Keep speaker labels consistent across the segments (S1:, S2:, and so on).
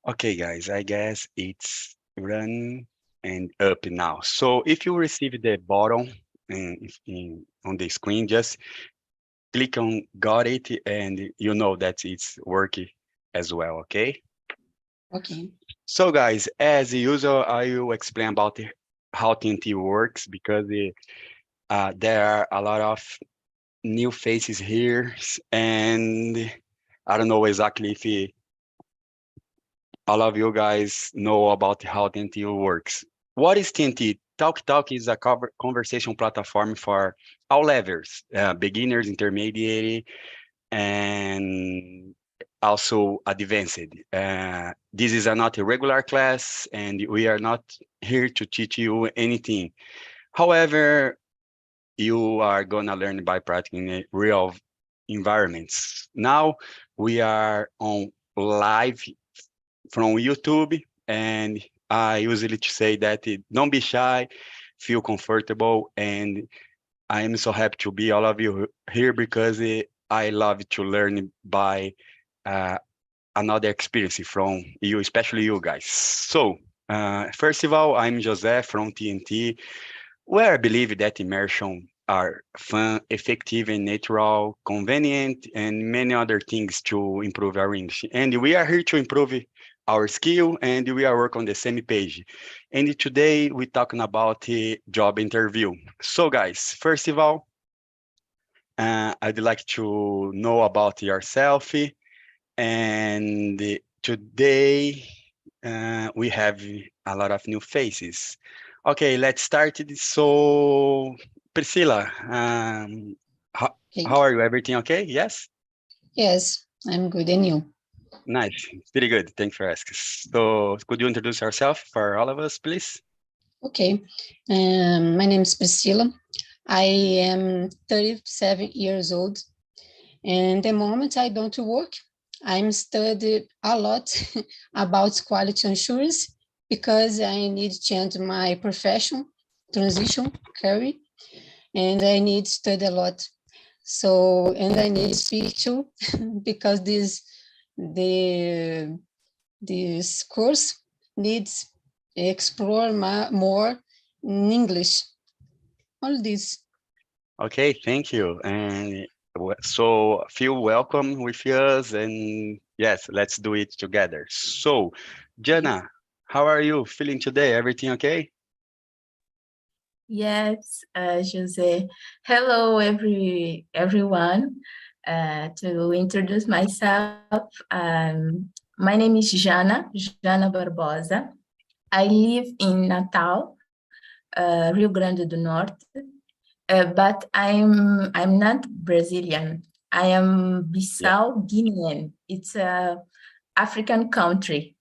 S1: Okay, guys, I guess it's run and up now. So if you receive the button on the screen, just click on got it and you know that it's working as well, okay?
S2: Okay.
S1: So guys, as usual, I will explain about how TNT works because there are a lot of new faces here and I don't know exactly if all of you guys know about how TNT works. What is TNT? TalkTalk is a conversation platform for all levels, beginners, intermediate, and also advanced. This is not a regular class, and we are not here to teach you anything. However, you are gonna learn by practicing in real environments. Now we are on live from YouTube, and I usually to say that don't be shy, feel comfortable, and I am so happy to be all of you here because I love to learn by uh, another experience from you, especially you guys. So, first of all, I'm Jose from TNT, where I believe that immersion are fun, effective, and natural, convenient, and many other things to improve our English. And we are here to improve our skill, and we are work on the same page. And today we're talking about the job interview. So, guys, first of all, I'd like to know about yourself. And today we have a lot of new faces. Okay, let's start it. So, Priscilla, how,
S2: Okay.
S1: how are you? Everything okay? Yes?
S2: Yes, I'm good. And you?
S1: Nice. Pretty good. Thanks for asking. So, could you introduce yourself for all of us, please?
S2: Okay. My name is Priscilla. I am 37 years old. And the moment I don't work, I'm studying a lot about quality assurance because I need to change my profession, transition, career, and I need to study a lot. So, and I need to speak too because the this course needs explore more in English. All this.
S1: Okay, thank you. And so feel welcome with us. And yes, let's do it together. So, Jana, how are you feeling today? Everything okay?
S3: Yes, Jose. Hello, everyone. To introduce myself, my name is Jana Barbosa. I live in Natal, Rio Grande do Norte, but I'm not Brazilian. I am
S1: Yeah,
S3: Bissau Guinean. It's a African country.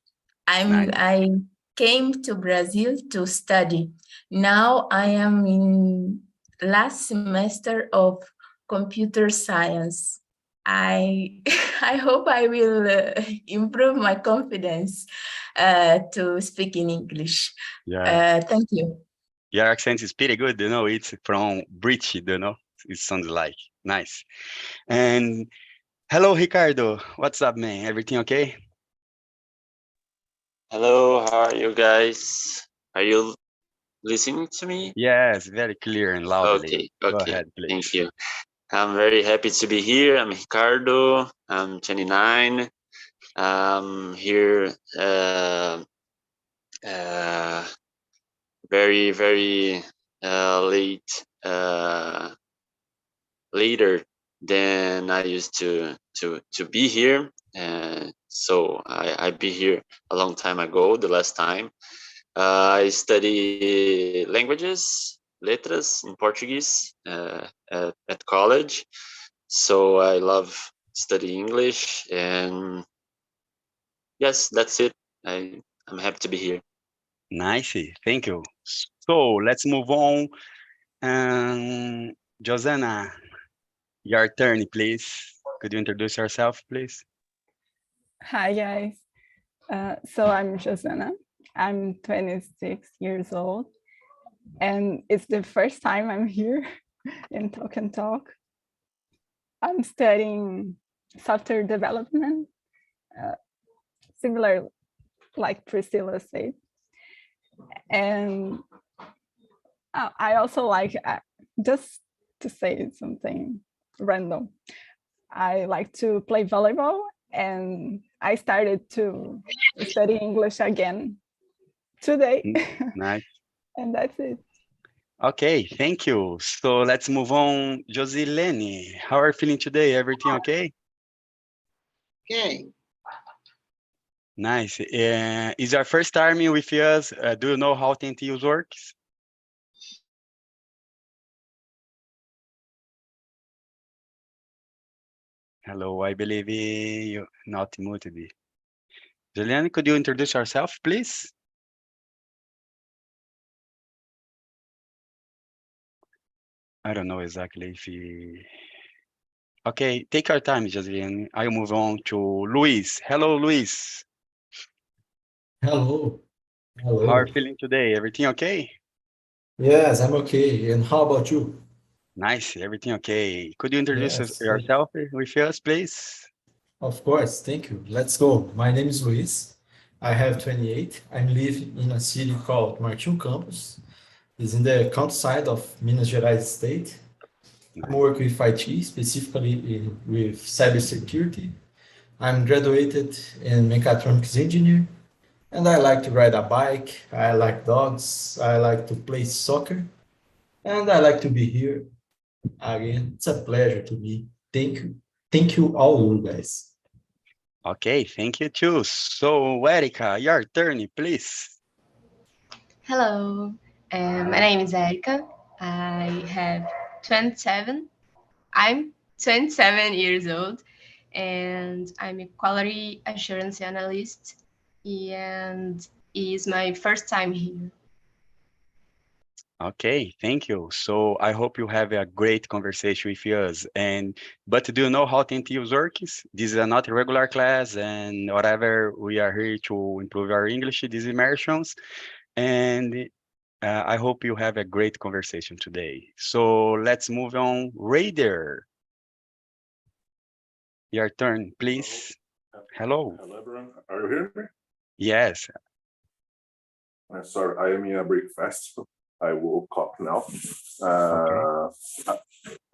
S1: nice.
S3: I came to Brazil to study. Now I am in last semester of computer science. I I hope I will improve my confidence to speak in English.
S1: Yeah.
S3: Thank you.
S1: Your accent is pretty good, it's from British, it sounds like. Nice. And hello, Ricardo. What's up, man? Everything okay?
S4: Hello, how are you guys? Are you listening to me?
S1: Yes, very clear and loudly.
S4: Okay,
S1: Go
S4: okay.
S1: ahead, please.
S4: Thank you. I'm very happy to be here. I'm Ricardo. I'm 29. I'm here uh, very late later than I used to be here. So I be here a long time ago, the last time. I study languages, letras in Portuguese at college. So I love study English, and yes, that's it. I'm happy to be here.
S1: Nice. Thank you. So let's move on. Um, Josanna, your turn, please. Could you introduce yourself, please?
S5: Hi guys, so I'm Josana. I'm 26 years old, and it's the first time I'm here in Talk and Talk. I'm studying software development, similar like Priscilla said. And I also like, just to say something random, I like to play volleyball, and I started to study English again today.
S1: Nice.
S5: And that's it.
S1: Okay, thank you. So let's move on. Josilene, how are you feeling today? Everything okay?
S6: Okay.
S1: Nice. Is your first time with us? Do you know how TNT works? Hello, I believe you're not muted. Juliana, could you introduce yourself, please? I don't know exactly if you... Okay, take your time, Juliana. I'll move on to Luis. Hello, Luis.
S7: Hello.
S1: How are
S7: Hello.
S1: you feeling today? Everything okay?
S7: Yes, I'm okay. And how about you?
S1: Nice, everything okay. Could you introduce
S7: Yes,
S1: yourself with us, please?
S7: of course. Thank you. Let's go. My name is Luis. I have 28. I'm living in a city called Martin Campos. It's in the countryside of Minas Gerais state. I work with IT, specifically with cybersecurity. I'm graduated in mechatronics engineer, and I like to ride a bike. I like dogs. I like to play soccer, and I like to be here. Again, it's a pleasure to be. Thank you. Thank you all you guys.
S1: Okay, thank you too. So, Erica, your turn, please.
S8: Hello, my name is Erica. I have 27. I'm 27 years old, and I'm a quality assurance analyst, and it's my first time here.
S1: Okay, thank you. So I hope you have a great conversation with us. But do you know how TNT works? This is not a regular class, and whatever, we are here to improve our English, these immersions. And I hope you have a great conversation today. So let's move on. Raider, your turn, please. Hello.
S9: Hello, everyone. Are you hearing me?
S1: Yes.
S9: Sorry, I am in a breakfast. I woke up now.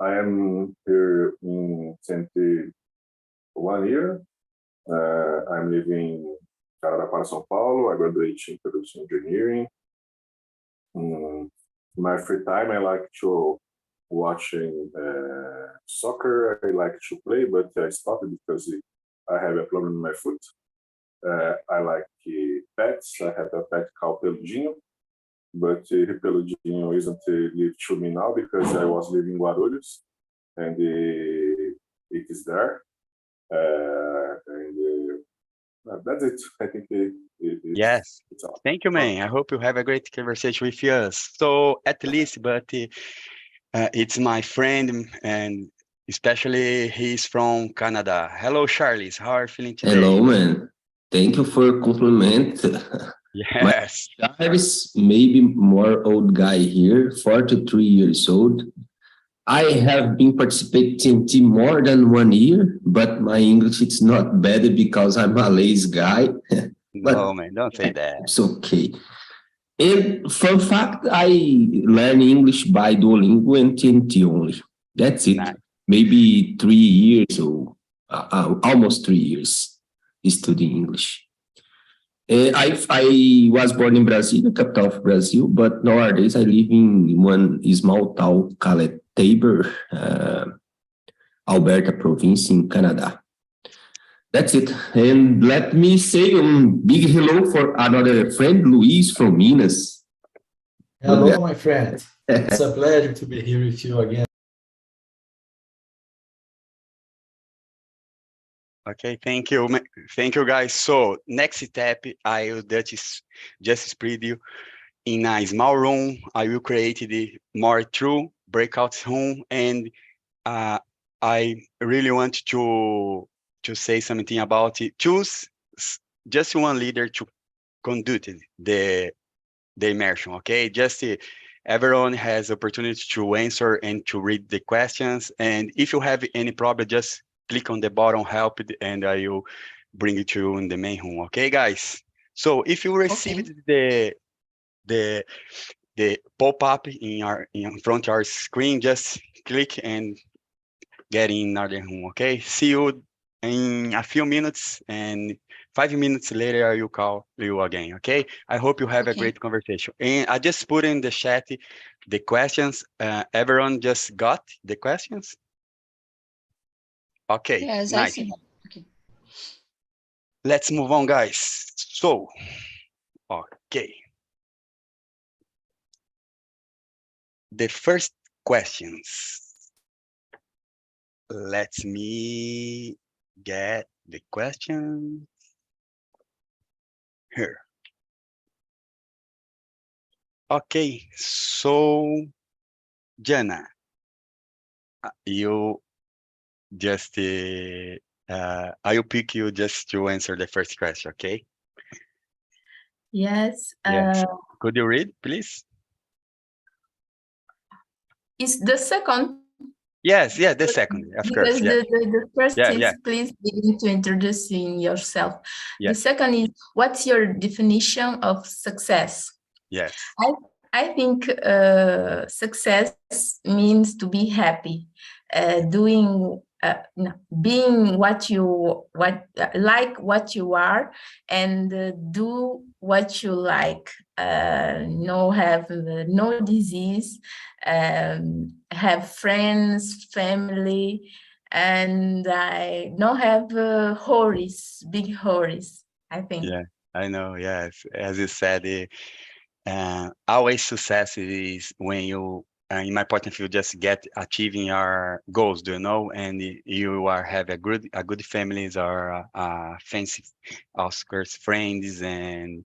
S9: I am here in 21 year. I'm living in Carapara, São Paulo. I graduated in production engineering. My free time, I like to watching soccer. I like to play, but I stopped because I have a problem in my foot. I like pets. I have a pet called Peludinho, but Peludinho isn't live to me now because I was living in Guarulhos, and it is there. That's it. I think
S1: Yes.
S9: it's all.
S1: Thank you, man. I hope you have a great conversation with us. So at least, but it's my friend, and especially he's from Canada. Hello, Charles. How are you feeling today?
S10: Hello, man. Thank you for compliment.
S1: Yes.
S10: Charles, maybe more old guy here, 43 years old. I have been participating in more than 1 year, but my English is not bad because I'm a lazy guy.
S1: No, man, don't say that.
S10: It's okay. And fun fact, I learn English by Duolingo and TNT only. That's it.
S1: Nice.
S10: Maybe 3 years or almost 3 years studying English. I was born in Brazil, the capital of Brazil, but nowadays I live in one small town called Taber, Alberta province in Canada. That's it. And let me say a big hello for another friend, Luis from Minas.
S7: Hello, my friend. It's a pleasure to be here with you again.
S1: Okay, thank you. Thank you, guys. So next step, I will just spread you in a small room. I will create the more true breakout room, and I really want to say something about it. Choose just one leader to conduct the immersion. Okay, just everyone has opportunity to answer and to read the questions. And if you have any problem, just click on the button help, and I will bring it to you in the main room. Okay, guys. So if you received the pop-up in front of our screen, just click and get in another room, okay? See you in a few minutes, and 5 minutes later I will call you again, okay? I hope you have a great conversation. And I just put in the chat the questions. Everyone just got the questions? Okay,
S2: Yes, I
S1: nice.
S2: see. Okay.
S1: Let's move on, guys. So, okay. The first questions. Let me get the question here. Okay, so Jana, you just I will pick you just to answer the first question, okay?
S3: Yes.
S1: Yes. Could you read, please?
S3: Is the second?
S1: Yes, yeah, the second, of course.
S3: Because
S1: Yeah.
S3: the first
S1: Yeah,
S3: is
S1: yeah.
S3: please begin to introducing yourself. The
S1: Yes.
S3: second is, what's your definition of success?
S1: Yes.
S3: I think success means to be happy, doing, no, being what you what you are, and do what you like. No have no disease, have friends, family, and I don't have big hurries. I think.
S1: Yeah, I know. Yes, as you said, always success is when you, in my point of view, just get achieving your goals, do you know, and you are have a good families or fancy, of course, friends, and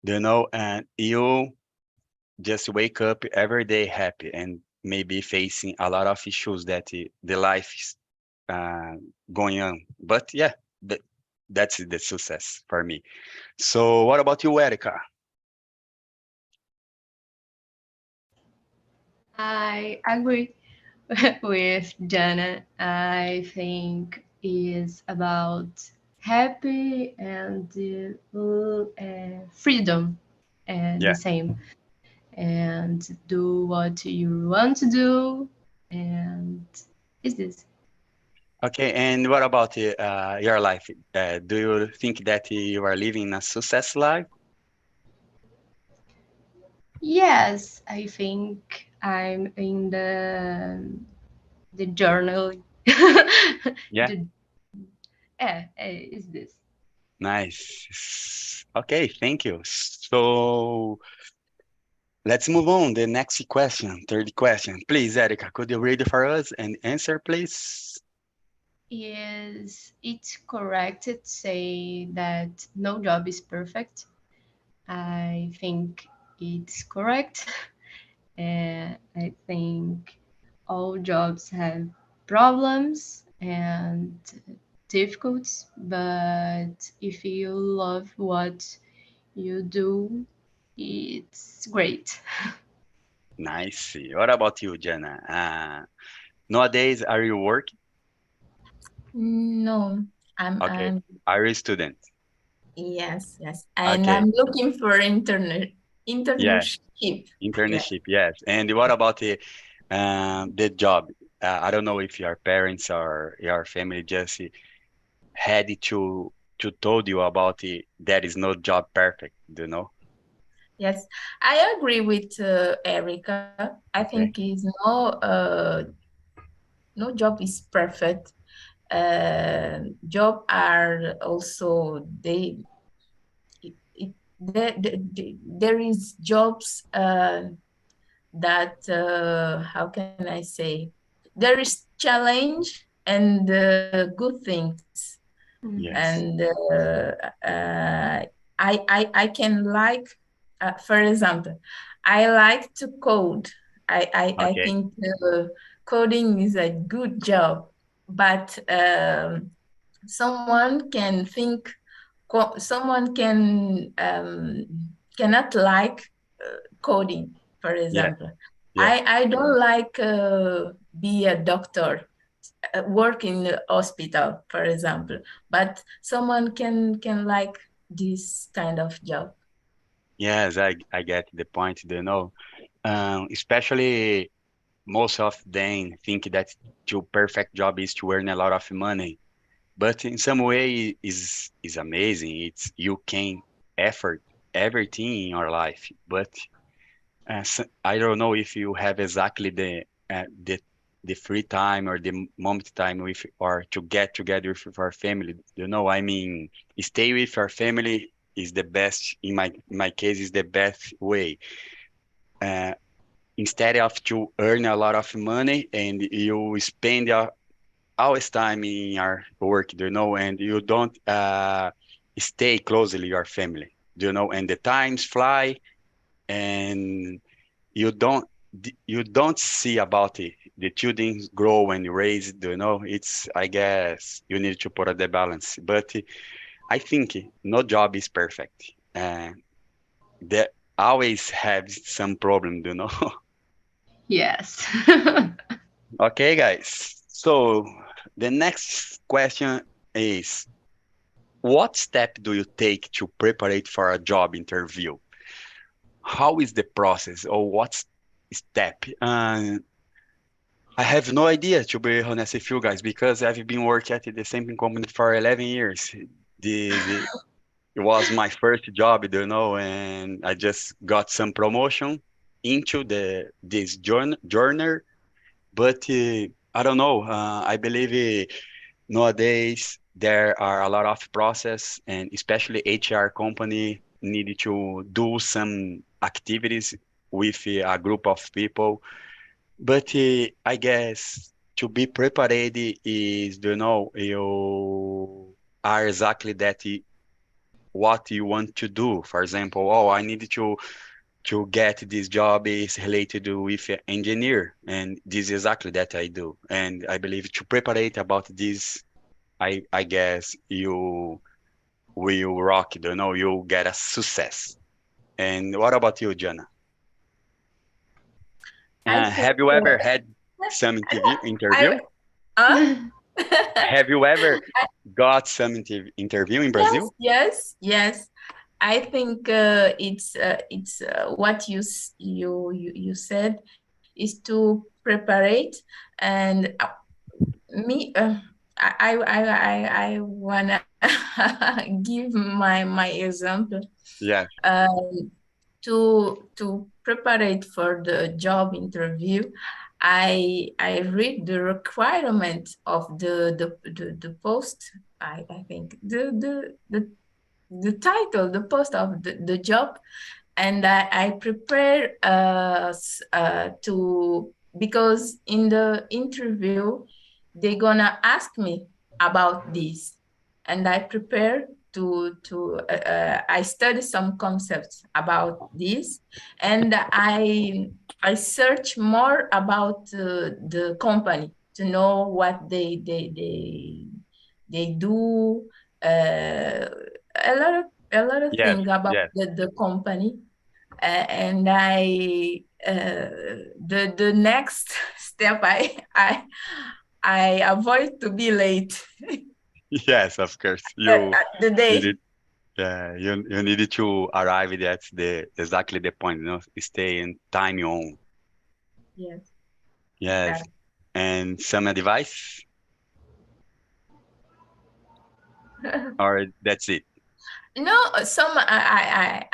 S1: do you know, and you just wake up every day happy and maybe facing a lot of issues that the life is going on. But yeah, that's the success for me. So what about you, Erica?
S8: I agree with Jana. I think is about happy and freedom, and the same, and do what you want to do, and is this.
S1: Okay, and what about your life? Do you think that you are living a success life?
S8: Yes, I think I'm in the journal.
S1: Yeah,
S8: the, is this.
S1: nice. Okay, thank you. So let's move on. The next question, third question. Please, Erica, could you read it for us and answer, please?
S8: Is it correct to say that no job is perfect? I think it's correct. I think all jobs have problems and difficulties, but if you love what you do, it's great.
S1: Nice. What about you, Jenna? Nowadays, are you working?
S3: No,
S1: Okay.
S3: I'm
S1: Are you a student?
S3: yes, and
S1: Okay.
S3: I'm looking for
S1: Yeah,
S3: internship. Yeah.
S1: internship, yes. And what about the job? I don't know if your parents or your family just had to told you about that is no job perfect, do you know?
S3: Yes, I agree with Erica. I
S1: Okay.
S3: think is no job is perfect. Job are also there is jobs that how can I say, there is challenge and good things,
S1: Yes.
S3: and I can like, for example, I like to code. I
S1: Okay.
S3: think coding is a good job, but someone can think, someone cannot like coding, for
S1: Yeah.
S3: example.
S1: Yeah.
S3: I don't like be a doctor, work in the hospital, for example, but someone can like this kind of job.
S1: Yes, I get the point, you know. Especially most of them think that your perfect job is to earn a lot of money. But in some way is amazing. It's you can effort everything in your life. But I don't know if you have exactly the free time or the moment time with or to get together with our family. You know, I mean, stay with our family is the best in my case is the best way. Uh, Instead of to earn a lot of money and you spend all this time in your work, you know, and you don't stay closely your family, you know, and the times fly and you don't you don't see about it. The children grow and raise, you know. It's I guess you need to put the balance. But I think no job is perfect. There always have some problem, you know.
S8: Yes.
S1: Okay, guys. So the next question is, what step do you take to prepare for a job interview? How is the process, or what step? I have no idea, to be honest with you guys, because I've been working at the same company for 11 years. It was my first job, you know, and I just got some promotion into this journey. But I don't know. I believe nowadays there are a lot of process, and especially HR company need to do some activities with a group of people. But I guess to be prepared is, you know, you are exactly what you want to do. For example, oh, I need to get this job is related with engineer, and this is exactly that I do. And I believe to prepare about this, I guess you will rock, you know, you'll get a success. And what about you, Jana?
S3: I think
S1: Have you ever had some interview?
S3: I uh,
S1: Have you ever got some interview in
S3: yes,
S1: Brazil?
S3: yes. I think it's what you said is to prepare it, and me I wanna give my example.
S1: Yeah.
S3: Um, to prepare it for the job interview, I read the requirement of the post. I think the title, the post of the job, and I prepare to, because in the interview they're gonna ask me about this, and I prepare I study some concepts about this, and I search more about the company to know what they do, a lot of
S1: Yes,
S3: things about
S1: yes.
S3: the company, and the next step I avoid to be late
S1: Yes, of course.
S3: at the
S1: You
S3: day.
S1: need you needed to arrive at the exactly the point, you know, stay in time your own.
S3: Yes,
S1: Yes.
S3: that.
S1: And some advice or that's it?
S3: No, some I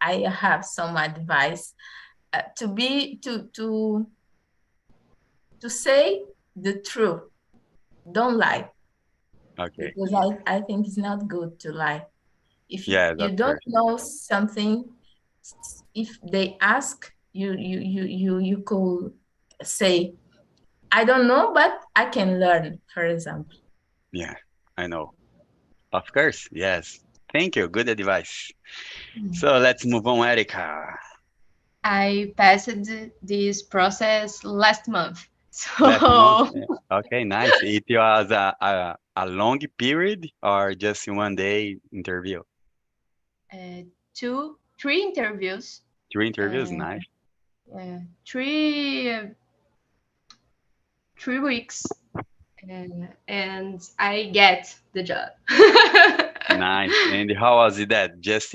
S3: have some advice, to be to say the truth. Don't lie,
S1: Okay.
S3: because I think it's not good to lie. If
S1: Yes,
S3: you
S1: of
S3: don't
S1: course.
S3: know something, if they ask you could say, I don't know, but I can learn, for example.
S1: Yeah, I know. Of course, yes. Thank you. Good advice. So let's move on, Erica.
S8: I passed this process last month.
S1: Last month.
S8: So
S1: Okay, nice. It was a long period or just one day interview?
S8: uh, three interviews,
S1: Three interviews,
S8: uh,
S1: nice.
S8: three 3 weeks, and I get the job.
S1: Nice. And how was it that? Just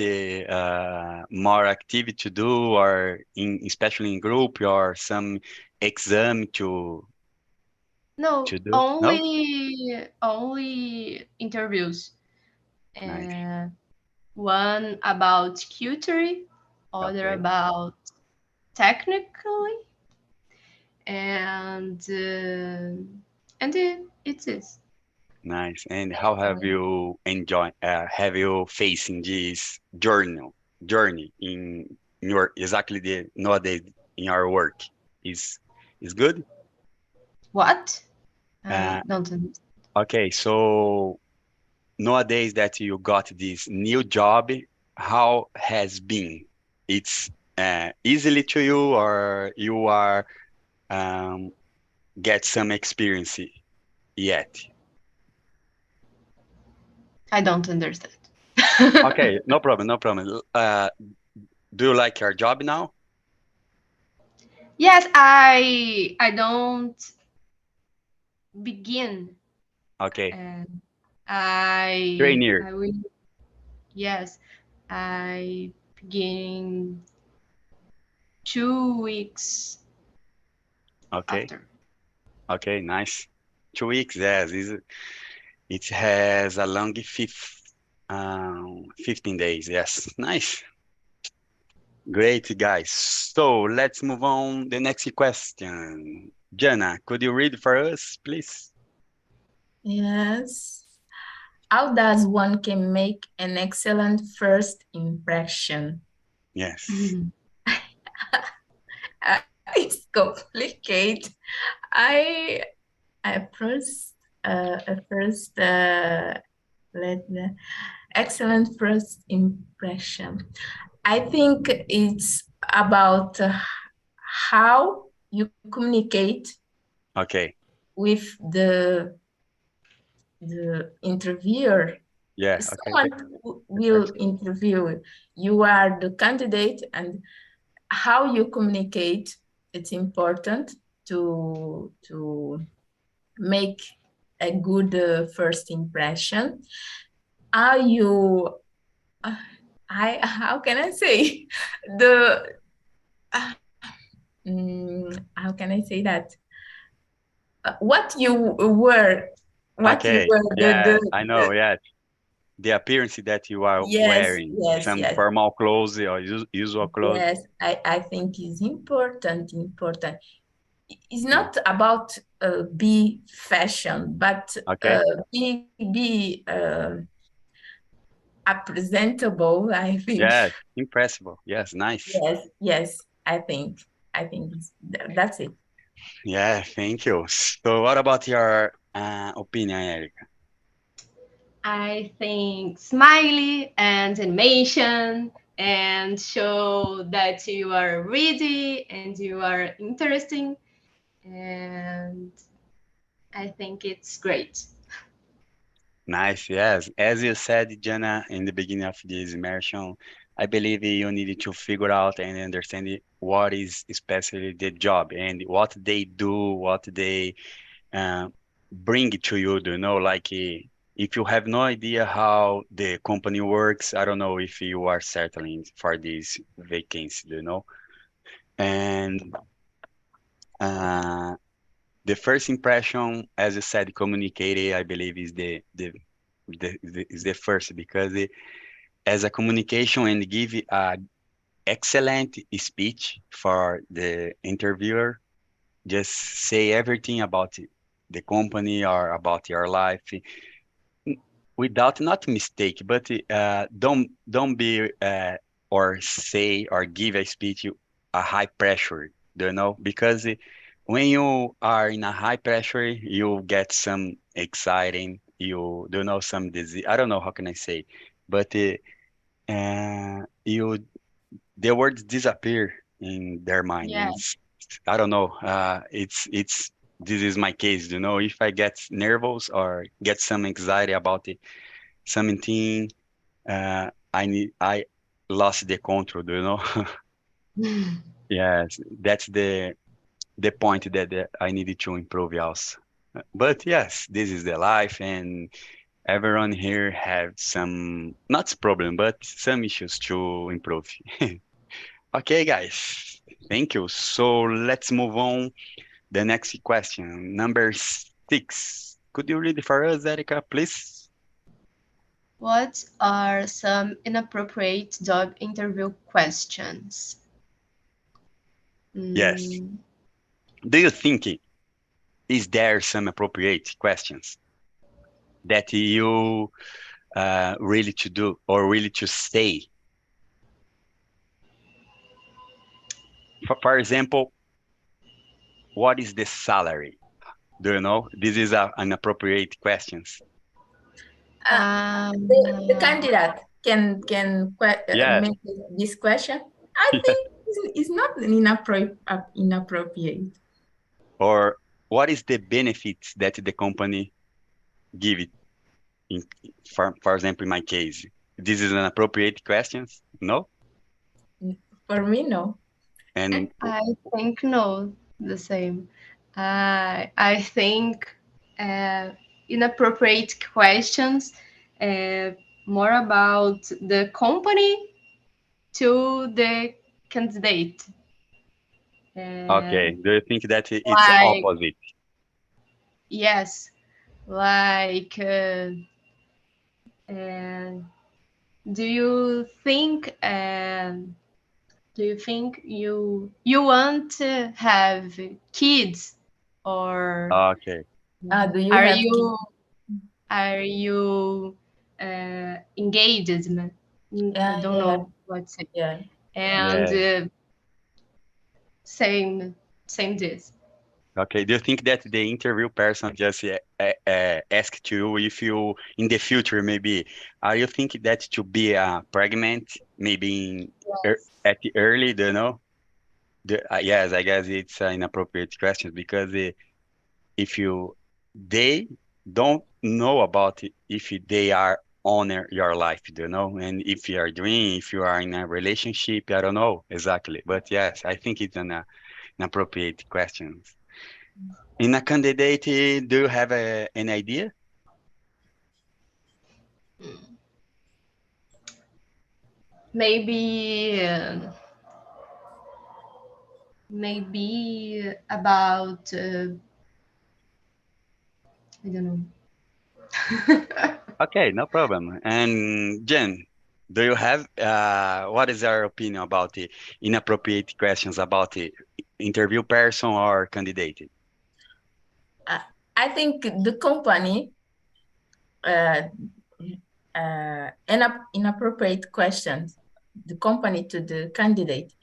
S1: more activity to do, or especially in group, or some exam
S8: No,
S1: to do? No?
S8: only interviews.
S1: Nice.
S8: One about culture, other
S1: Okay.
S8: about technically, and it is.
S1: Nice. And how have you have you facing this journey in your exactly the nowadays in your work? Is good?
S8: What?
S1: Uh,
S8: I don't understand.
S1: okay, so nowadays that you got this new job, how has been? It's easily to you, or you are um, get some experience yet?
S8: I don't understand.
S1: Okay, no problem, no problem. Do you like your job now?
S8: Yes, I don't begin.
S1: Okay,
S8: And
S1: trainer.
S8: I will, yes, I begin 2 weeks
S1: Okay,
S8: after.
S1: okay, nice. 2 weeks, yes. It has a long 15 days. Yes, nice. Great, guys. So let's move on. The next question. Jana, could you read for us, please?
S3: Yes. How does one can make an excellent first impression?
S1: Yes.
S3: It's complicated. I at first let the excellent first impression. I think it's about how you communicate
S1: Okay.
S3: with the interviewer.
S1: Yeah. Okay.
S3: Someone will interview. You are the candidate, and how you communicate. It's important to make a good first impression. Are you? I how can I say the? How can I say that? What you were, what you
S1: Okay.
S3: were,
S1: Yeah, I know. Yeah. The appearance that you are
S3: yes,
S1: wearing,
S3: yes,
S1: some
S3: yes,
S1: formal clothes or usual clothes.
S3: yes. I think is important. Important. It's
S1: Yeah.
S3: not about be fashion, but
S1: Okay.
S3: be presentable. I think.
S1: Yes. Impressive. Yes. Nice.
S3: Yes, yes. I think that's it.
S1: Yeah. Thank you. So, what about your opinion, Erica?
S8: I think smiley and animation and show that you are ready and you are interesting. And I think it's great.
S1: Nice, yes. As you said, Jana, in the beginning of this immersion, I believe you need to figure out and understand what is especially the job and what they do, what they uh, bring to you. Do you know? Like, if you have no idea how the company works, I don't know if you are settling for this vacancy. Do you know? And uh, the first impression, as you said, communicated, I believe, is is the first because as a communication and give a excellent speech for the interviewer, just say everything about the company or about your life without not mistake, but don't be or say or give a speech a high pressure, do you know? Because when you are in a high pressure, you get some exciting, you do know some disease. I don't know how can I say, but you the words disappear in their mind.
S8: Yeah.
S1: It's I don't know. It's this is my case. You know, if I get nervous or get some anxiety about it, something, I lost the control. Do you know? Yes, that's the point that I needed to improve also. But yes, this is the life, and Everyone here have some, not problem, but some issues to improve. Okay, guys. Thank you. So let's move on. The next question, number 6. Could you read it for us, Erica, please?
S8: What are some inappropriate job interview questions?
S1: Yes. Do you think is there some appropriate questions that you really to do or really to say? For example, what is the salary? Do you know? This is an appropriate questions.
S3: The candidate can
S1: Yes.
S3: make this question. I think it's not inappropriate.
S1: Or what is the benefits that the company give it? For example, in my case, this is an appropriate questions? No?
S3: For me, no.
S1: And
S8: I think no, the same. I think inappropriate questions more about the company to the candidate.
S1: okay, do you think that it's
S8: Like,
S1: opposite?
S8: yes, like, do you think you want to have kids, or
S1: Okay.
S3: Do you
S8: are
S3: have
S8: you engaged? I don't know what to say.
S3: Yeah.
S8: And
S1: Yeah.
S8: same this.
S1: Okay. Do you think that the interview person just asked you if you in the future maybe are you thinking that to be pregnant maybe at the early? Do you know? Yes, I guess it's an inappropriate question because if they don't know about it, if they are honor your life, do you know? And if you are doing, if you are in a relationship, I don't know exactly. But yes, I think it's an appropriate question. In a candidate, do you have an idea?
S8: Maybe about I don't know.
S1: Okay, no problem. And Jen, do you have what is your opinion about the inappropriate questions about the interview person or candidate?
S3: I think the company inappropriate questions, the company to the candidate,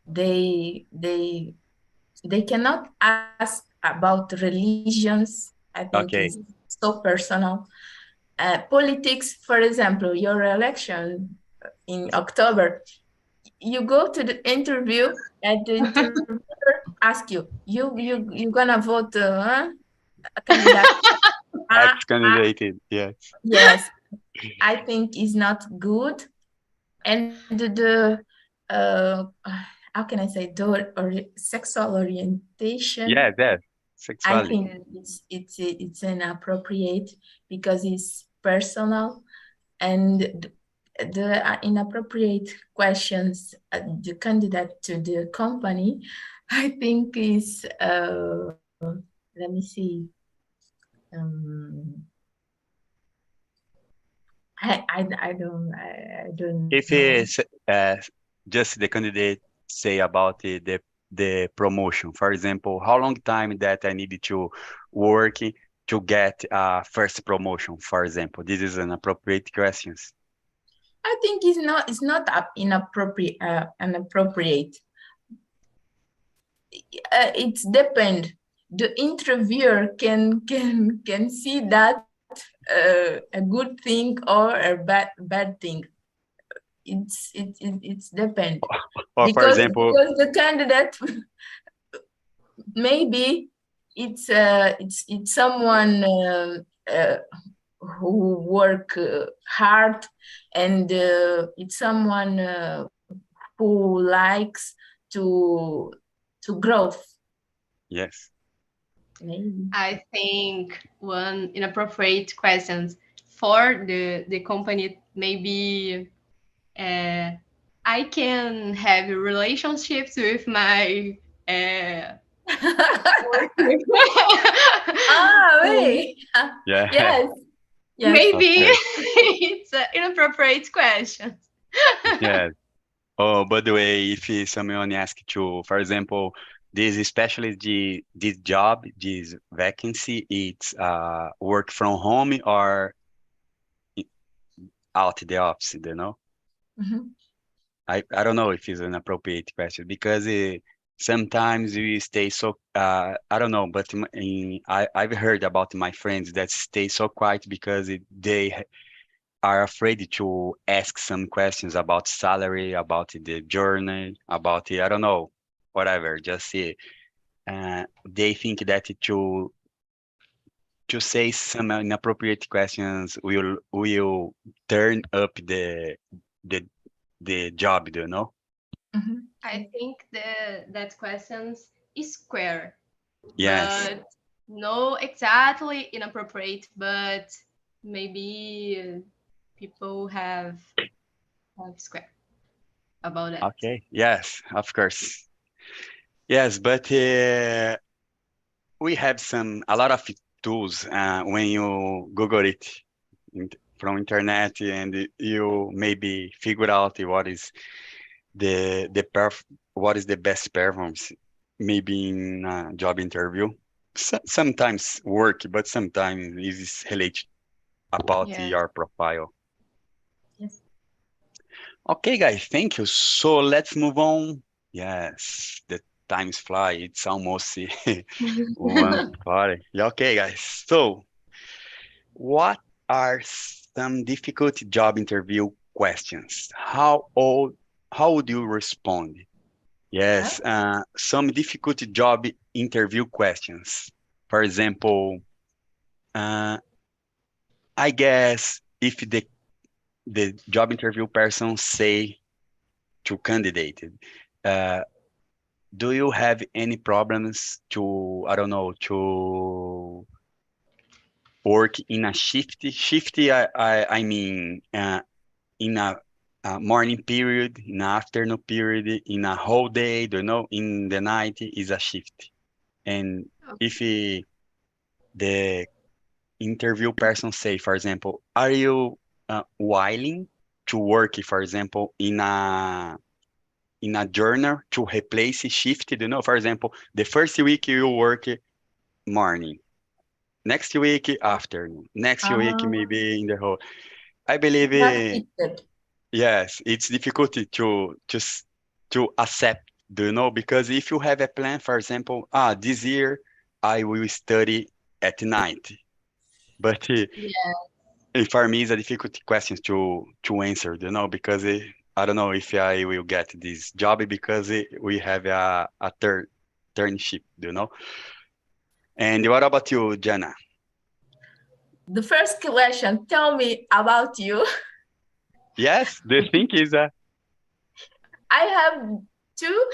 S3: they cannot ask about religions. I think
S1: Okay.
S3: it's so personal. Politics, for example, your election in October, you go to the interview and the interviewer ask you gonna vote a candidate.
S1: Ex-candidate, yes.
S3: Yes, I think is not good. And the how can I say, or sexual orientation?
S1: Yes,
S3: I
S1: sexuality.
S3: think it's inappropriate because it's personal, and the inappropriate questions the candidate to the company, I think is let me see. I don't
S1: If
S3: know.
S1: it's just the candidate say about the promotion, for example, how long time that I needed to work to get first promotion, for example, this is an appropriate questions.
S3: I think it's not inappropriate. Inappropriate. It depends. The interviewer can see that a good thing or a bad thing. It's depend.
S1: Or for example,
S3: because the candidate maybe it's someone who work hard, and it's someone who likes to growth.
S1: yes.
S3: Maybe.
S8: I think one inappropriate questions for the company, maybe I can have relationships with my
S3: wait.
S1: Yeah.
S3: Yes. Yes.
S8: maybe
S1: Okay.
S8: it's an inappropriate question.
S1: Yes. Oh, by the way, if someone asks you, for example, this especially this job, this vacancy, it's work from home or i- out the office, you know?
S3: Mhm.
S1: I don't know if it's an appropriate question because sometimes we stay so I don't know, but I've heard about my friends that stay so quiet because they are afraid to ask some questions about salary, about the journey, about I don't know, whatever. Just they think that to say some inappropriate questions will turn up the the job, do you know?
S3: Mhm.
S8: I think that questions is square,
S1: Yes.
S8: but no exactly inappropriate, but maybe people have square about that.
S1: Okay. Yes, of course. Yes, but we have a lot of tools when you Google it from internet and you maybe figure out what is the best performance maybe in a job interview. Sometimes work, but sometimes it is related about
S8: Yeah.
S1: your profile.
S3: Yes.
S1: Okay, guys, thank you. So let's move on. Yes, the times fly. It's almost 1:40. Yeah, okay, guys. So, what are some difficult job interview questions? How would you respond?
S3: Huh?
S1: Yes, some difficult job interview questions. For example, uh, I guess if the job interview person say to candidate, uh, do you have any problems to, I don't know, to work in a shift? Shift, I mean, in a morning period, in an afternoon period, in a whole day, do you know, in the night is a shift. And if the interview person say, for example, are you willing to work, for example, in a journal to replace shift? You know, for example, the first week you work morning, next week afternoon, next week
S3: Uh,
S1: maybe in the whole. I believe
S3: it's not fixed.
S1: yes, it's difficult to accept. Do you know? Because if you have a plan, for example, this year I will study at night, but
S8: Yeah.
S1: for me, it's a difficult question to answer. You know, because I don't know if I will get this job because we have a turnship. Do you know? And what about you, Jana?
S3: The first question, tell me about you.
S1: Yes, the thing is
S3: I have two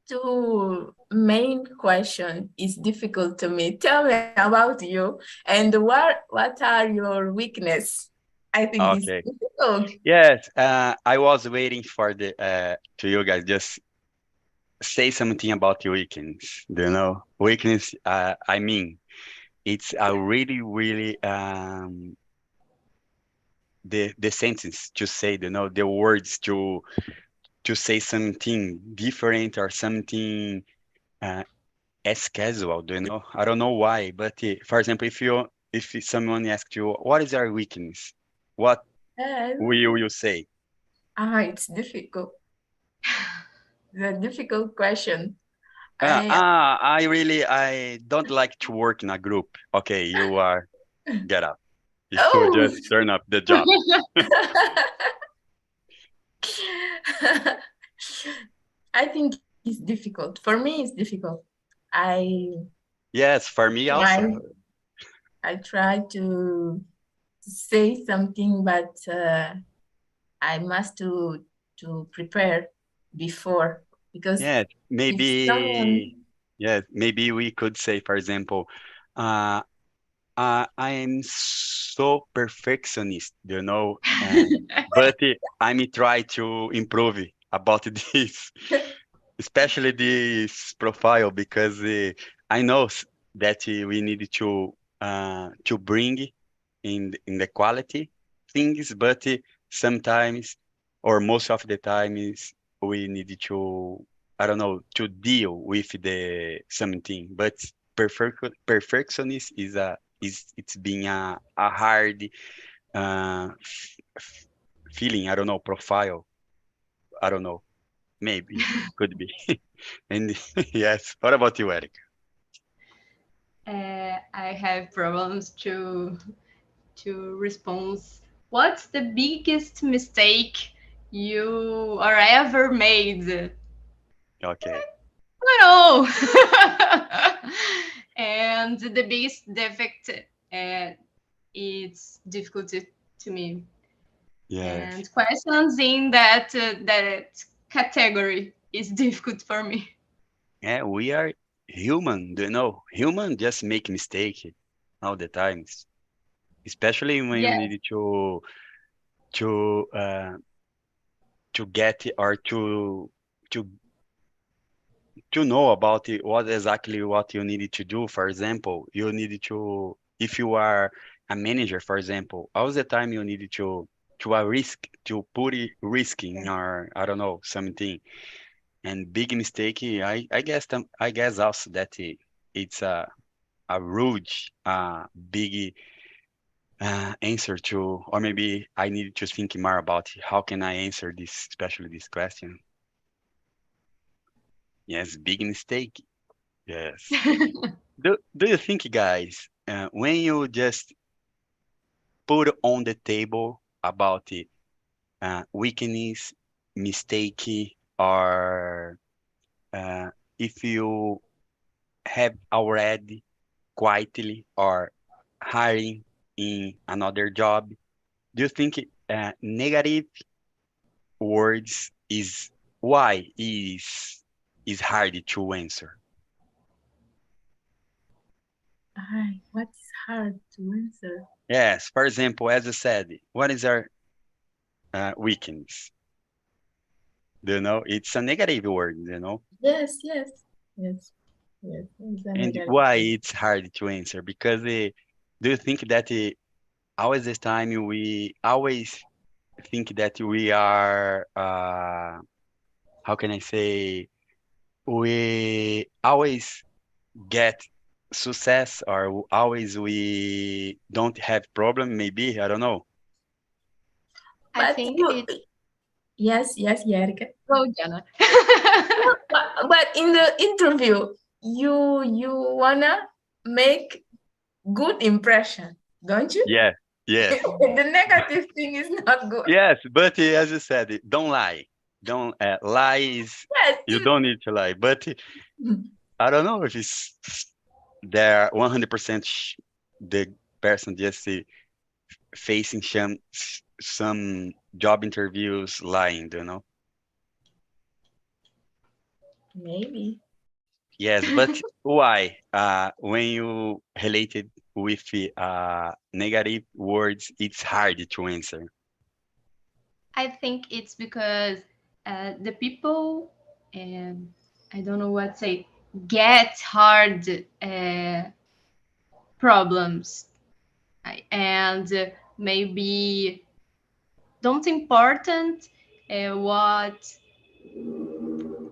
S3: two main question is difficult to me. Tell me about you and what are your weakness? I think it's
S1: okay.
S3: difficult.
S1: Yes, I was waiting for the to you guys just say something about your weekends. Do you know weekends? I mean, it's a really the sentence to say. You know the words to say something different or something uh, as casual. Do you know? I don't know why, but for example, if someone asks you what is your weakness, what
S3: And,
S1: will you say?
S3: it's difficult. It's a difficult question. I
S1: I don't like to work in a group. Okay, you are get up. You
S3: oh
S1: just turn up the job.
S3: I think it's difficult. For me, it's difficult. I
S1: Yes, for me also.
S3: try I try to say something, but I must to prepare before because
S1: Yes,
S3: if someone
S1: maybe yes, maybe we could say, for example, uh, I am so perfectionist, but I'm try to improve about this, especially this profile, because I know that we need to bring in the quality things, but sometimes or most of the time is we need to, I don't know, to deal with the something. But perfectionist is it's being a hard feeling. I don't know, profile. I don't know. Maybe could be. And yes. What about you, Eric?
S8: I have problems to respond. What's the biggest mistake you or ever made?
S1: Okay.
S8: No. And the biggest defect, it's difficult to me.
S1: Yes.
S8: And questions in that category is difficult for me.
S1: Yeah, we are human, Human just make mistake all the times, especially when you
S8: Yeah.
S1: need to uh to get or to to know about what exactly what you needed to do. For example, you need to, if you are a manager, for example, all the time you need to a risk to put it risk in or I don't know something. And big mistake, I guess also that it's a rude, big answer to, or maybe I need to think more about how can I answer this, especially this question. Yes, big mistake. Yes. Do you think, guys, when you just put on the table about the weakness, mistake, or if you have already quietly or hiring in another job, do you think negative words is why is hard to answer?
S3: What's hard to answer?
S1: Yes, for example, as I said, what is our weakness? Do you know? It's a negative word.
S3: Yes, yes, yes, yes. It's a
S1: And
S3: negative
S1: why
S3: word.
S1: it's hard to answer? Because do you think that always this time we always think that we are how can I say, we always get success or always we don't have problem, maybe, I don't know.
S8: I
S3: But
S8: think
S3: you,
S8: it's
S3: yes, yes, Erica.
S8: go, Jana.
S3: But in the interview, you wanna make good impression, don't you?
S1: Yes, yes,
S3: The negative thing is not good.
S1: yes. But as you said, don't lie. Don't lie is,
S3: Yes.
S1: you don't need to lie. But I don't know if it's there 100% the person just facing some job interviews lying.
S3: Maybe.
S1: Yes, but why? When you related with negative words, it's hard to answer.
S8: I think it's because the people, I don't know what to say, get hard problems and maybe don't important what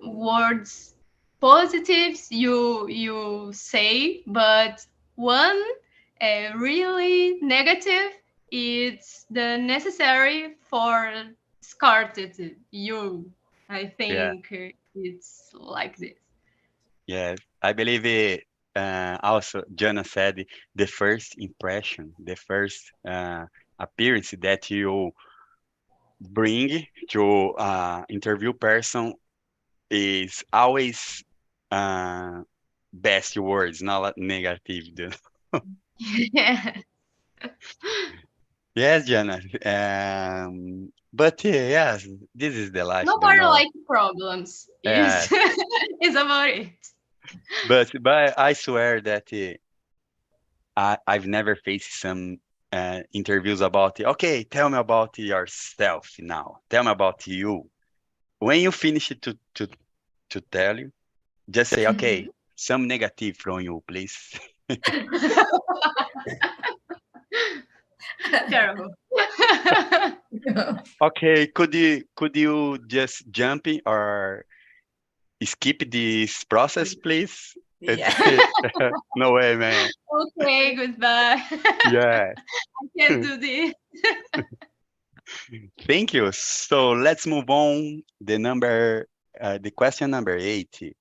S8: words positives you say, but one really negative, it's the necessary for scarted you. I
S1: Yeah,
S8: think it's like this.
S1: yes. I believe also Jana said the first impression, the first appearance that you bring to interview person is always uh, best words, not negative.
S8: Yeah.
S1: Yes, Jana. But yes, this is the life,
S8: Nobody like problems.
S1: Uh,
S8: Is is about it.
S1: but I swear that I've never faced some interviews about, okay, tell me about yourself now. Tell me about you. When you finish it to tell you, just say, okay, some negative from you, please.
S8: Terrible.
S1: Okay, could you just jump in or skip this process, please?
S3: Yeah.
S1: No way, man.
S8: Okay, goodbye.
S1: Yeah.
S8: I can't do this.
S1: Thank you. So let's move on. The question number 8.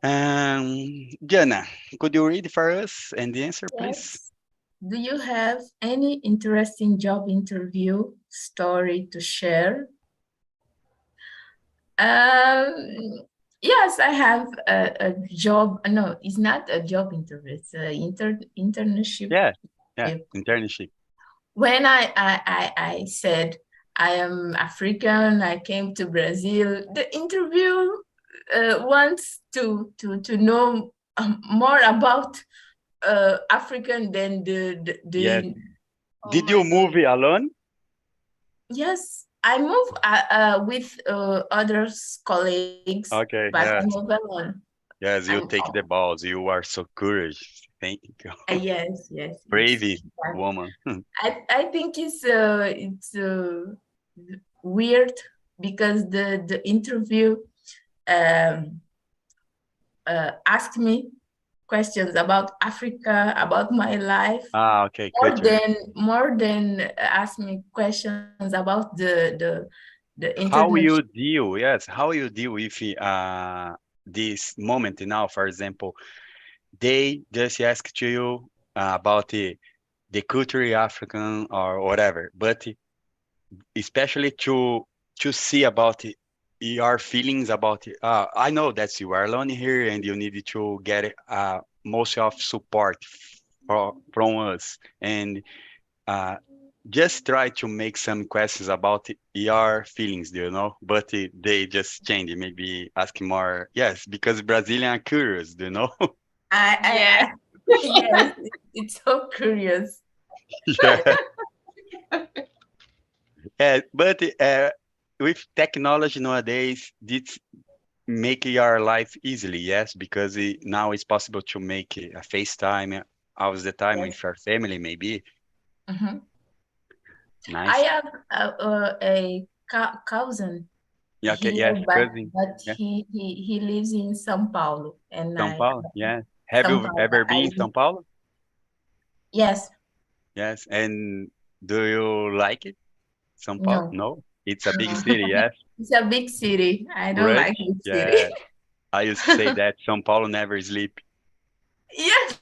S1: Jana, could you read for us and the answer, please?
S3: Yes. Do you have any interesting job interview story to share? Yes, I have a job. No, it's not a job interview. It's an internship.
S1: Yeah, internship.
S3: When I said I am African, I came to Brazil, the interview wants to know more about African than the
S1: Yes.
S8: Oh
S1: Did
S8: my
S1: you move
S8: God.
S1: alone?
S3: Yes, I move with other colleagues,
S1: Okay,
S3: but I
S1: yes.
S3: move alone.
S1: Yes, you
S3: I'm
S1: take the balls. You are so courage. Thank you.
S3: yes, yes.
S1: Brave
S3: But
S1: woman.
S3: I think it's weird because the interview asked me questions about Africa, about my life,
S1: Okay, culture.
S3: more than ask me questions about the
S1: How
S3: internet.
S1: you deal, yes, how you deal with this moment now, for example, they just ask to you about the culture African or whatever, but especially to see about your feelings about I know that you are alone here and you need to get most of support from us and uh, just try to make some questions about your feelings, do you know? But they just change, maybe ask more. Yes, because Brazilian are curious, do you know?
S3: I yes, it's so curious.
S1: Yeah. But with technology nowadays, this make your life easily, yes, because now it's possible to make a FaceTime all the time
S3: Yes.
S1: with your family, maybe.
S3: Mhm. I
S1: Nice.
S3: have a cousin
S1: Yeah, okay,
S3: here,
S1: yes,
S3: but
S1: cousin. Yeah,
S3: he lives in São Paulo, and
S1: São Paulo. Yeah. Have
S3: São
S1: you
S3: Paulo.
S1: ever been in São Paulo?
S3: Yes,
S1: Yes. And do you like it? São Paulo?
S3: no,
S1: No. It's a big city, yes.
S3: it's a big city. I don't like
S1: Rush.
S3: big city.
S1: Yeah. I used to say that São Paulo never sleep.
S3: Yes,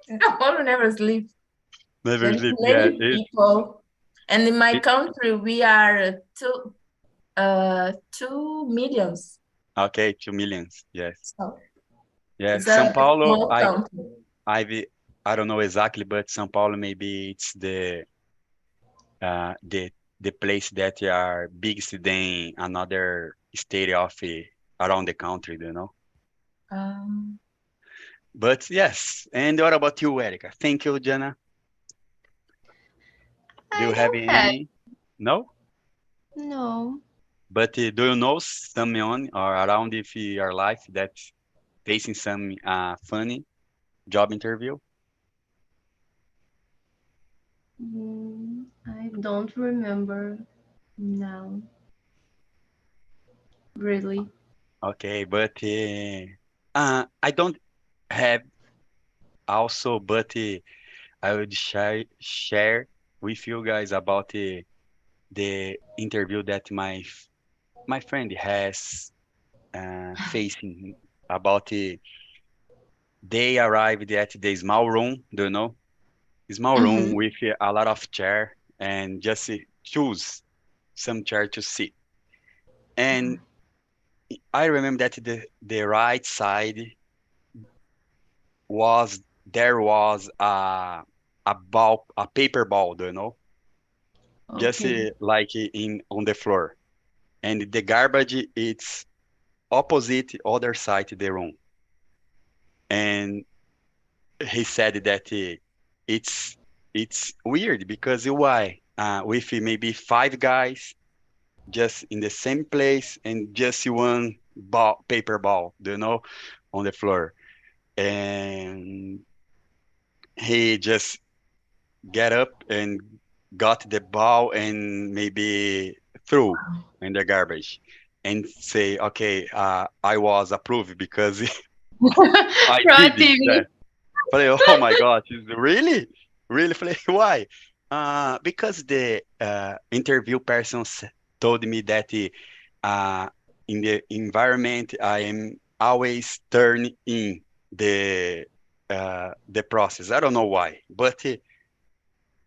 S3: São Paulo never sleep.
S1: Never
S3: There's
S1: sleep. Yeah.
S3: many people, and in my country we are 2 millions.
S1: Okay, 2 millions. Yes.
S3: So
S1: Yes.
S3: it's a
S1: São Paulo,
S3: small country.
S1: I've I don't know exactly, but São Paulo maybe it's uh the the place that are biggest than another state of around the country, you know.
S3: Um,
S1: But yes, and what about you, Erica? Thank you, Jana. Do
S8: I
S1: you have
S8: don't have.
S1: any? No?
S8: No.
S1: But do you know someone or around if your life that's facing some funny job interview?
S8: I don't remember now. Really.
S1: Okay, but I don't have also, but I would share with you guys about the interview that my friend has facing about they arrived at the small room, do you know? Small room
S8: Mm-hmm.
S1: with a lot of chair and just choose some chair to sit. And I remember that the right side was there was a paper ball, do you know? Just
S8: Okay.
S1: like in on the floor. And the garbage it's opposite other side of the room. And he said that it's weird because why? With maybe 5 guys just in the same place and just one ball, paper ball, on the floor, and he just get up and got the ball and maybe threw in the garbage and say, okay, I was approved because I did it.
S8: Creativity.
S1: Yeah. Falei, oh my gosh, really? Really? Falei, why? Because the interview person told me that uh, in the environment, I am always turning in the process. I don't know why, but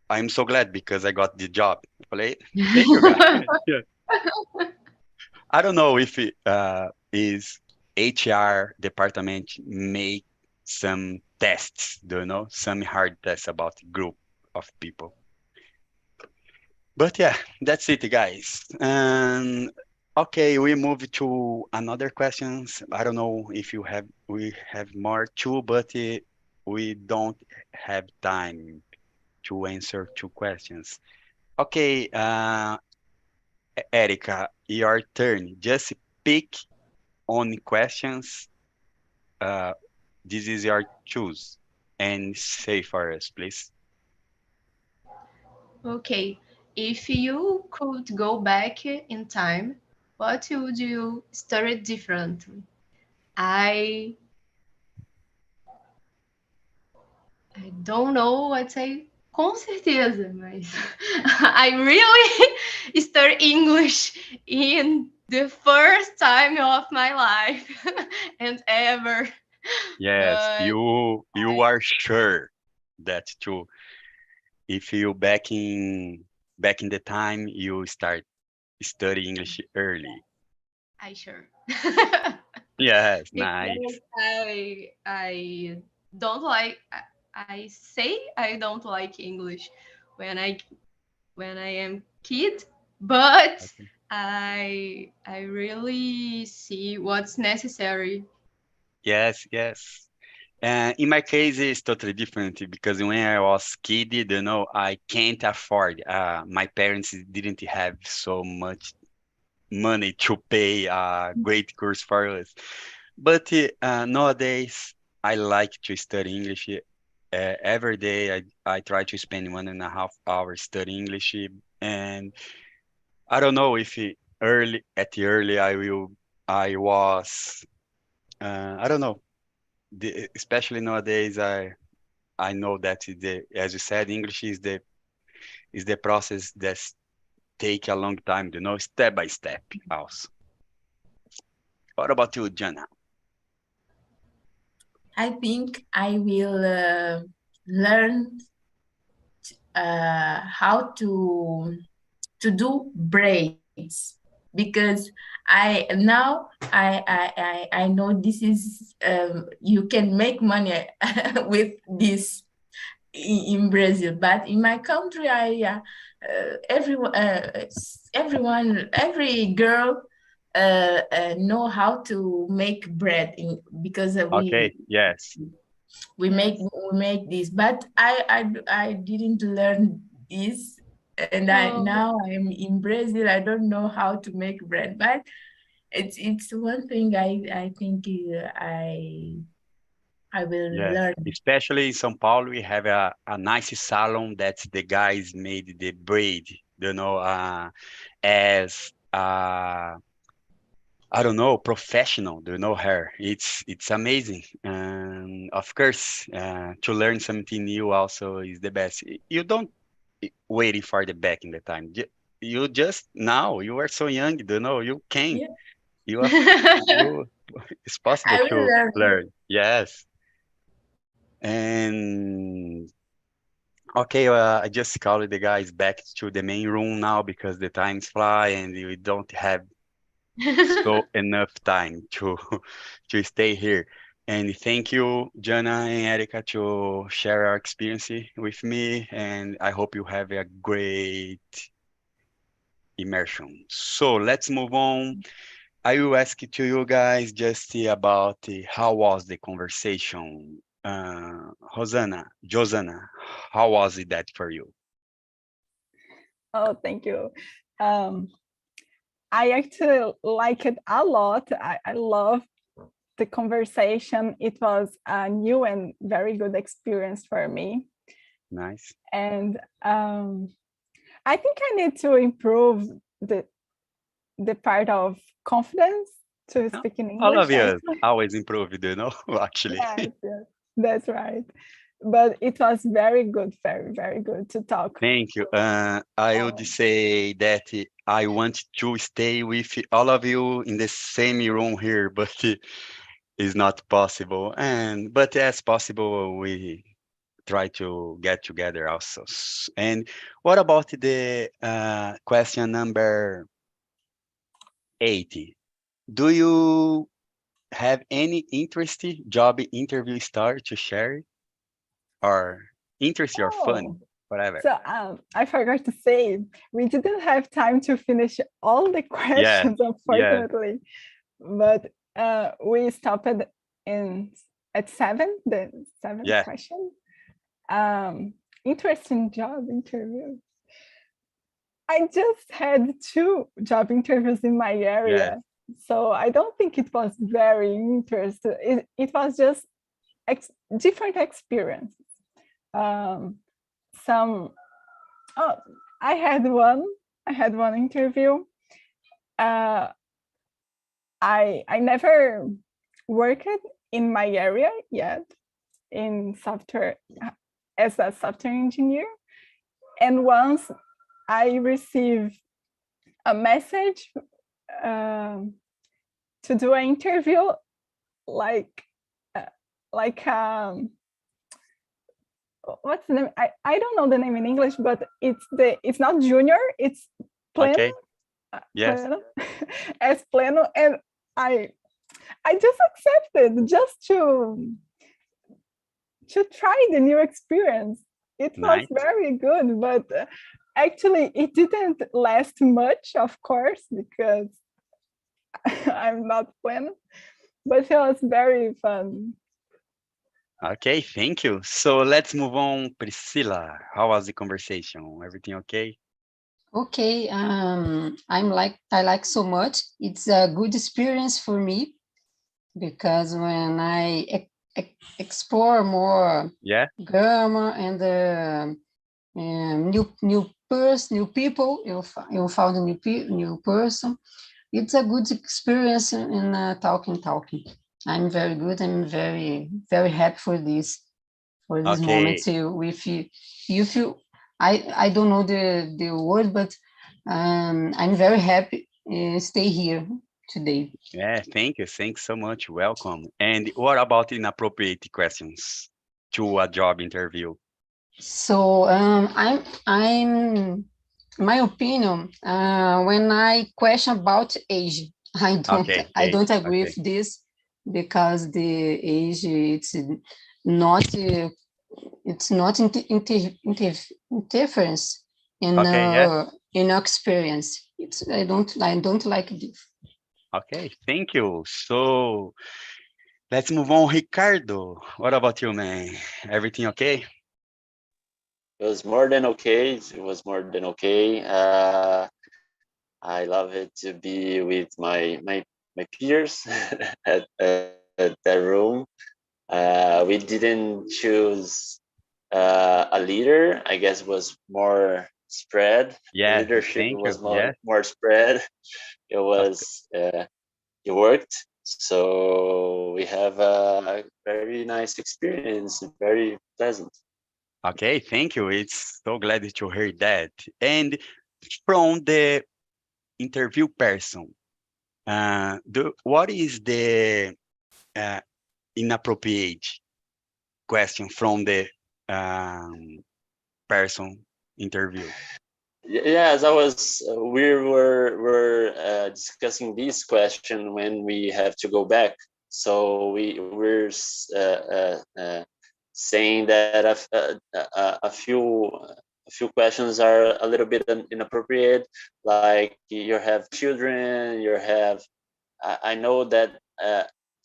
S1: I'm so glad because I got the job. Falei, thank you, guys. Yeah. I don't know if it is HR department make some tests, some hard tests about group of people. But yeah, that's it, guys. And okay, we move to another questions. I don't know if we have more too, but we don't have time to answer 2 questions. Okay, Erica, your turn. Just pick on questions. Uh, this is your choose and say for us, please.
S8: Okay, if you could go back in time, what would you study differently? I I don't know what say. Com certeza, mas I really studied English in the first time of my life and ever.
S1: Yes,
S8: But
S1: you are sure that too. If you back in the time you start study English early.
S8: I sure.
S1: Yes,
S8: Because
S1: nice.
S8: I don't like I say I don't like English when I am kid, but
S1: Okay.
S8: I really see what's necessary.
S1: Yes, yes. In my case, it's totally different because when I was kid, I can't afford. My parents didn't have so much money to pay a great course for us. But nowadays, I like to study English. Every day, I try to spend 1.5 hours studying English, and I don't know if early I was I don't know. Especially nowadays, I know that as you said, English is the process that take a long time, step by step also. What about you, Jana?
S3: I think I will learn how to do braids because I know this is you can make money with this in Brazil, but in my country, every girl know how to make bread because
S1: Okay, yes,
S3: we make this, but I didn't learn this, and
S8: Oh,
S3: now I'm in Brazil. I don't know how to make bread, but it's one thing I think I will
S1: yes.
S3: learn.
S1: Especially in São Paulo, we have a nice salon that the guys made the braid, as I don't know, professional, her. It's amazing. And of course, to learn something new also is the best. You don't waiting for the back in the time. You just now you are so young, you can.
S3: Yeah.
S1: You are you. It's possible
S3: I will
S1: to
S3: learn.
S1: learn. Yes. And okay, I just called the guys back to the main room now because the times fly and we don't have so enough time to to stay here. And thank you, Jana and Erica, to share our experience with me. And I hope you have a great immersion. So let's move on. I will ask it to you guys just about how was the conversation. Josanna, how was it that for you?
S5: Oh, thank you. I actually like it a lot. I love the conversation. It was a new and very good experience for me.
S1: Nice.
S5: And I think I need to improve the part of confidence to speak in English.
S1: All of you
S5: actually.
S1: always improved, actually.
S5: Yes, that's right. But it was very good, very, very good to talk.
S1: Thank you. I would say that I want to stay with all of you in the same room here, but it's not possible. But as possible, we try to get together also. And what about the question number 80? Do you have any interesting job interview story to share, or interest or fun, whatever?
S5: So I forgot to say, we didn't have time to finish all the questions, unfortunately. But we stopped at 7, the 7th question. Interesting job interview. I just had 2 job interviews in my area. So I don't think it was very interesting. It was just different experience. I had one interview. I never worked in my area yet in software as a software engineer. And once I received a message to do an interview, what's the name? I don't know the name in English, but it's not junior, it's pleno.
S1: Okay. Yes.
S5: Pleno, as pleno, and I just accepted just to try the new experience. It was very good, but actually it didn't last much, of course, because I'm not pleno, but it was very fun.
S1: Okay, thank you. So let's move on. Priscilla, how was the conversation? Everything okay?
S2: Okay, I like so much. It's a good experience for me because when I explore more grammar and new people, you found a new person. It's a good experience in talking. I'm very good. I'm very, very happy for this moment with you. You feel I don't know the word, but I'm very happy stay here today.
S1: Yeah, thank you. Thanks so much. Welcome. And what about inappropriate questions to a job interview?
S2: So I'm my opinion, when I question about age, I don't agree with this because the age it's not interference in experience. I don't like this.
S1: Okay, thank you. So let's move on. Ricardo, what about you, man? Everything okay?
S4: It was more than okay. It was more than okay. I love it to be with my peers at that room. We didn't choose a leader. I guess it was more spread.
S1: Yeah,
S4: leadership was more spread. It was it worked. So we have a very nice experience, very pleasant.
S1: Okay, thank you. It's so glad to hear that. And from the interview person, what is the inappropriate question from the person interview?
S4: Yes, we were discussing this question when we have to go back. So we're saying that a few questions are a little bit inappropriate, like you have children, I know that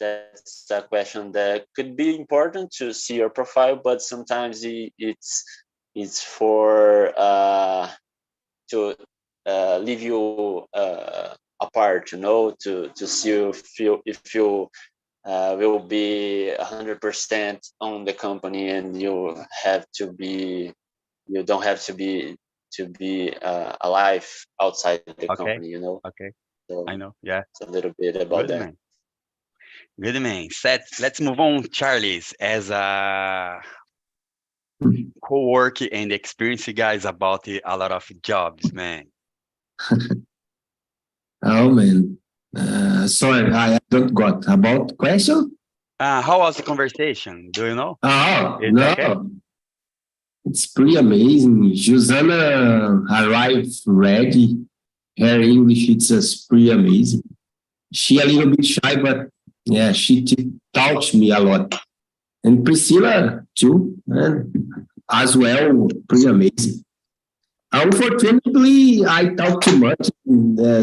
S4: that's a question that could be important to see your profile, but sometimes it's for to leave you apart, you know, to see if you will be 100% on the company, and you don't have to be alive outside the
S1: Okay.
S4: company, you know.
S1: Okay.
S4: So
S1: I know. Yeah.
S4: it's a little bit about
S1: Good
S4: that.
S1: man. Good man. Let's move on, Charles, as a co-work and experience guys about a lot of jobs, man.
S10: Oh man, sorry, I don't got about question.
S1: How was the conversation? Do you know?
S10: Oh
S1: It's
S10: no,
S1: okay?
S10: it's pretty amazing. Susanna arrived ready. Her English it's pretty amazing. She a little bit shy, but yeah, she taught me a lot. And Priscilla too, and as well, pretty amazing. Unfortunately, I talk too much.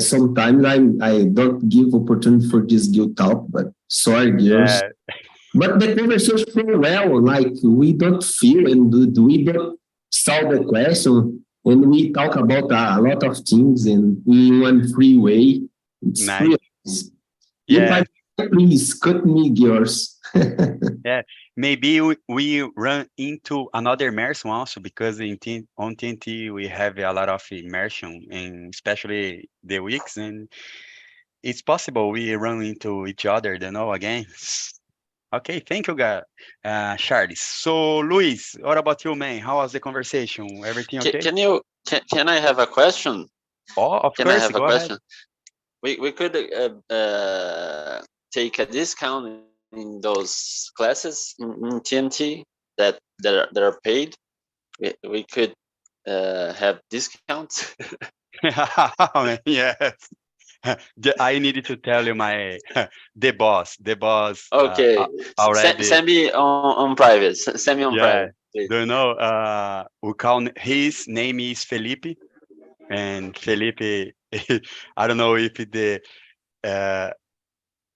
S10: Sometimes I don't give opportunity for this guilt talk, but sorry, girls.
S1: Yeah.
S10: But the conversation flow well. Like we don't fear and we don't solve the question, and we talk about a lot of things and in one free way. It's
S1: Nice.
S10: free. If
S1: Yeah.
S10: please cut me, girls.
S1: Yeah. Maybe we run into another immersion also, because on TNT we have a lot of immersion, and especially the weeks, and it's possible we run into each other, you know, again. Okay, thank you, guys. Charles. So, Luis, what about you, man? How was the conversation? Everything okay?
S4: Can I have a question?
S1: Oh, of
S4: Can I
S1: course,
S4: have a
S1: go ahead.
S4: question? We could take a discount in those classes in TNT that are paid. We could have discounts.
S1: Yes. I needed to tell you the boss
S4: Okay,
S1: already.
S4: send me on private. Send me on
S1: Yeah.
S4: private, please.
S1: Do you know, his name is Felipe, and Felipe, I don't know if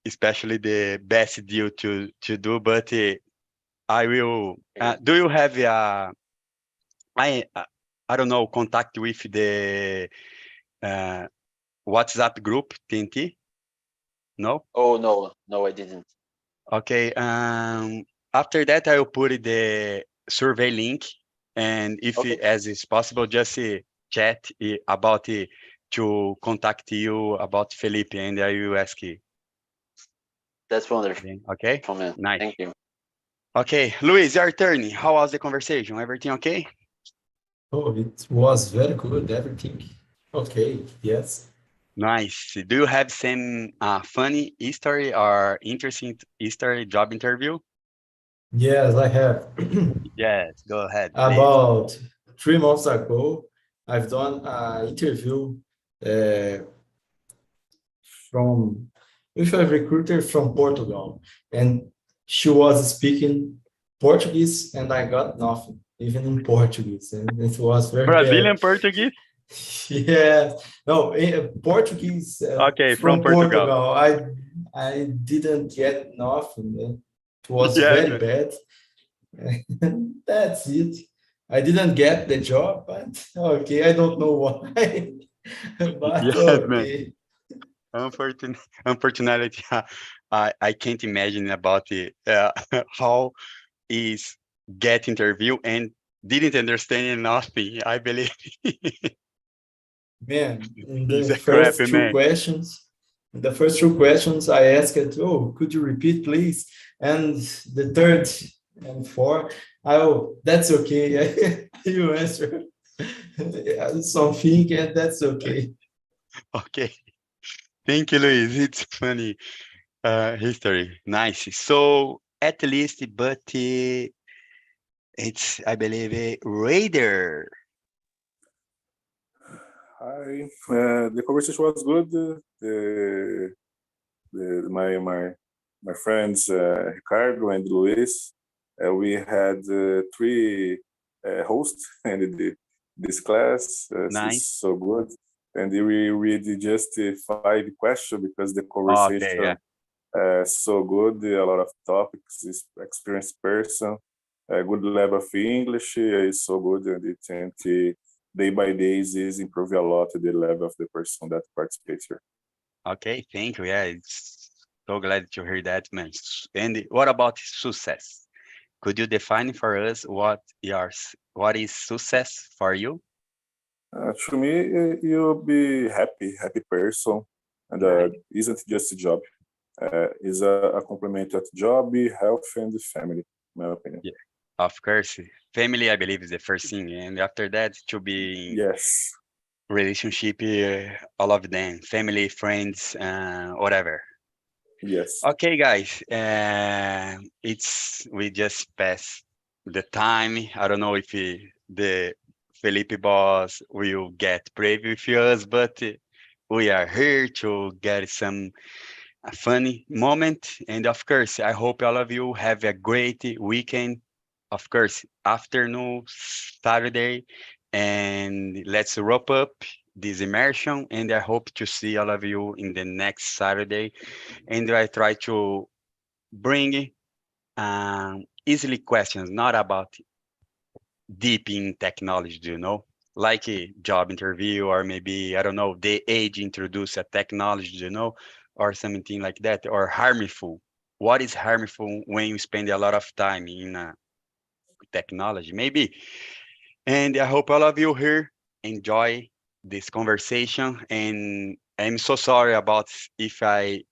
S1: especially the best deal to do, but I will. Do you have I don't know, contact with the WhatsApp group TNT? No.
S4: Oh no, I didn't.
S1: Okay. After that, I will put the survey link, and if
S4: Okay.
S1: as is possible, just chat about to contact you about Felipe, and I will ask you.
S4: That's wonderful.
S1: Okay.
S4: Man.
S1: Nice.
S4: Thank you.
S1: Okay, Luis, your turn. How was the conversation? Everything okay?
S7: Oh, it was very good. Everything okay. Yes.
S1: Nice. Do you have some funny history or interesting history job interview?
S7: Yes, I have.
S1: Yes, go ahead, please.
S7: About 3 months ago, I've done an interview with a recruiter from Portugal, and she was speaking Portuguese, and I got nothing, even in Portuguese, and it was very
S1: Brazilian
S7: bad.
S1: Portuguese?
S7: Yeah, no, Portuguese
S1: Okay,
S7: from
S1: from Portugal.
S7: I didn't get nothing. It was
S1: Yes.
S7: very bad. That's it. I didn't get the job, but okay, I don't know why. But
S1: Yes,
S7: okay.
S1: man. Unfortunately, I can't imagine about how is get interview and didn't understand nothing. I believe
S7: Man, in
S1: it's
S7: the
S1: a crap,
S7: first two
S1: man.
S7: questions, I asked, "Oh, could you repeat, please?" And the third and fourth, oh, that's okay. You answer something, and that's okay.
S1: Okay, thank you, Luis. It's funny history. Nice. So at least, but it's I believe a Raider.
S9: Hi. The conversation was good. My friends Ricardo and Luis. We had 3 hosts and this class.
S1: Nice.
S9: It's so good. And we read just 5 questions because the
S1: Okay, yeah.
S9: conversation So good, a lot of topics, experienced person, a good level of English is so good, and day by day is improving a lot the level of the person that participates here.
S1: Okay, thank you. Yeah, it's so glad to hear that, man. And what about success? Could you define for us what is success for you?
S9: To me, you'll be happy person, and
S1: Nice.
S9: isn't just a job. Is a complement of job, health, and family, in my opinion.
S1: Yeah, of course. Family, I believe, is the first thing, and after that, to be
S9: Yes,
S1: relationship, all of them, family, friends, whatever.
S9: yes.
S1: Okay, guys, we just passed the time. I don't know if the Felipe boss will get brave with us, but we are here to get some a funny moment. And of course, I hope all of you have a great weekend. Of course, afternoon, Saturday, and let's wrap up this immersion. And I hope to see all of you in the next Saturday. And I try to bring easily questions, not about deep in technology, like a job interview, or maybe, I don't know, the age introduce a technology, or something like that, or harmful. What is harmful when you spend a lot of time in technology? Maybe. And I hope all of you here enjoy this conversation. And I'm so sorry about if I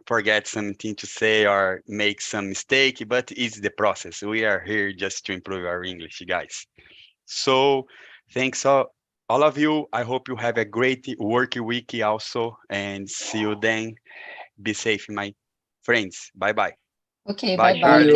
S1: forget something to say or make some mistake, but it's the process. We are here just to improve our English, guys. So thanks all of you. I hope you have a great work week also, and see you then. Be safe, my friends. Bye bye.
S2: Okay,
S1: Bye,
S2: bye bye.
S10: See
S1: Charlie.
S10: you.